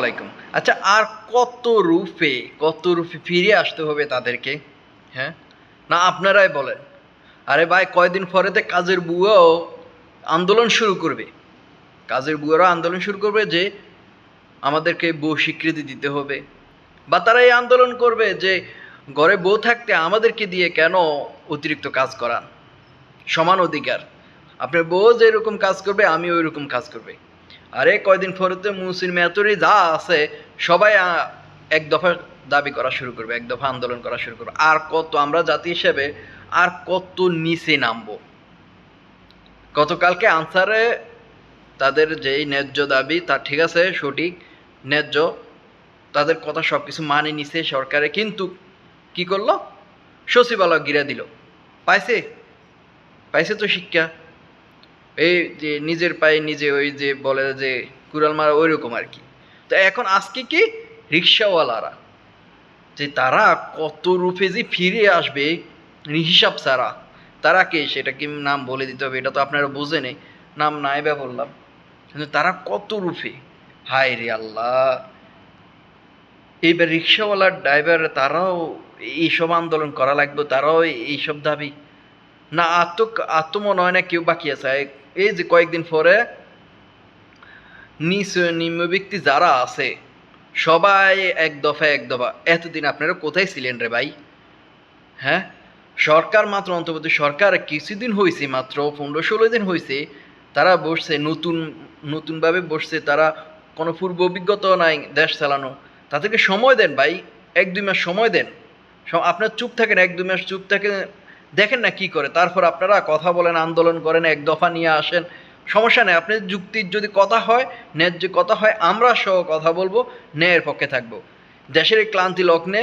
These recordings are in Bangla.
আলাইকুম। আচ্ছা, আর কত রূপে ফিরে আসতে হবে তাদেরকে? হ্যাঁ? না আপনারাই বলেন। আরে ভাই, কয়দিন পরেতে কাজের বুয়াও আন্দোলন শুরু করবে। কাজের বুয়ারাও আন্দোলন শুরু করবে যে আমাদেরকে বউ স্বীকৃতি দিতে হবে। বা তারা এই আন্দোলন করবে যে ঘরে বউ থাকতে আমাদেরকে দিয়ে কেন অতিরিক্ত কাজ করান? সমান অধিকার। আপনার বউ যেরকম কাজ করবে আমিও ওইরকম কাজ করবে। আরে কয়দিন পরে তো মুসলিম মেয়াতুরি যা আছে সবাই এক দফা দাবি করা শুরু করবে, এক দফা আন্দোলন করা শুরু করবে। আর কত আমরা জাতি হিসেবে আর কত নিচে নামবো? গতকালকে আনসারে তাদের যেই ন্যায্য দাবি তা ঠিক আছে, সঠিক, ন্যায্য, তাদের কথা সব কিছু মানে নিছে সরকারে, কিন্তু কি করলো? সচিবালয় গিরা দিল। পাইছে? পাইছে তো শিক্ষা। এই যে নিজের পায়ে নিজে, ওই যে বলে যে কুড়াল মারা, ওই রকম আর কি। তো এখন আজকে কি রিক্সাওয়ালারা যে তারা কত রূপে যে ফিরে আসবে হিসাব ছাড়া, তারা কে সেটা কি নাম বলে দিতে হবে? এটা তো আপনারা বোঝেনি, নাম নাই বা বললাম। কিন্তু তারা কত রূপে, হায় রে আল্লাহ! এইবার রিক্সাওয়ালার ড্রাইভার তারাও এইসব আন্দোলন করা লাগবে, তারাও এইসব দাবি না। আত্ম মনে হয় না কেউ বাকি আছে। এই যে কয়েকদিন পরে নিম্ন ব্যক্তি যারা আছে সবাই এক দফা। এতদিন আপনারা কোথায় ছিলেন রে ভাই? হ্যাঁ, সরকার মাত্র, অন্তর্বর্তী সরকার কিছুদিন হয়েছে, মাত্র 15-16 দিন হয়েছে, তারা বসছে নতুনভাবে বসছে। তারা কোনো পূর্ব অভিজ্ঞতাও নাই দেশ চালানো। তাদেরকে সময় দেন ভাই, 1-2 মাস সময় দেন। আপনার চুপ থাকেন, 1-2 মাস চুপ থাকেন, দেখেন না কি করে। তারপর আপনারা কথা বলেন, আন্দোলন করেন, এক দফা নিয়ে আসেন। সমস্যা নেই, আপনার যুক্তির যদি কথা হয়, ন্যায্য কথা হয়, আমরা সহ কথা বলবো, ন্যায়ের পক্ষে থাকবো। দেশের এই ক্লান্তি লগ্নে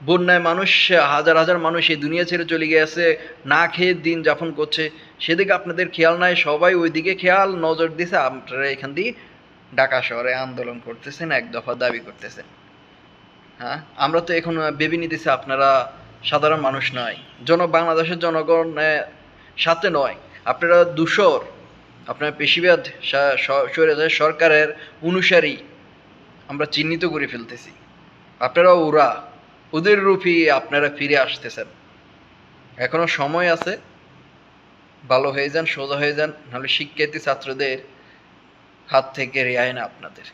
বন্যায় মানুষ, হাজার হাজার মানুষ এই দুনিয়া ছেড়ে চলে গিয়েছে, না খেয়ে দিন যাপন করছে। সেদিকে আপনাদের খেয়াল নাই, সবাই ওইদিকে খেয়াল নজর দিছে। আপনারা এখান দিয়ে ঢাকা শহরে আন্দোলন করতেছেন, এক দফা দাবি করতেছেন। হ্যাঁ, আমরা তো এখন ভেবে নিতেছি আপনারা সাধারণ মানুষ নয়, বাংলাদেশের জনগণ সাথে নয়, আপনারা দূষর, আপনার পেশিবাদ স্বৈরাচার সরকারের অনুসারী আমরা চিহ্নিত করে ফেলতেছি। আপনারা ওদের রূপই আপনারা ফিরে আসতেছেন। এখনো সময় আছে, ভালো হয়ে যান, সোজা হয়ে যান, নাহলে শিক্ষার্থী ছাত্রদের হাত থেকে রেহাই না আপনাদের।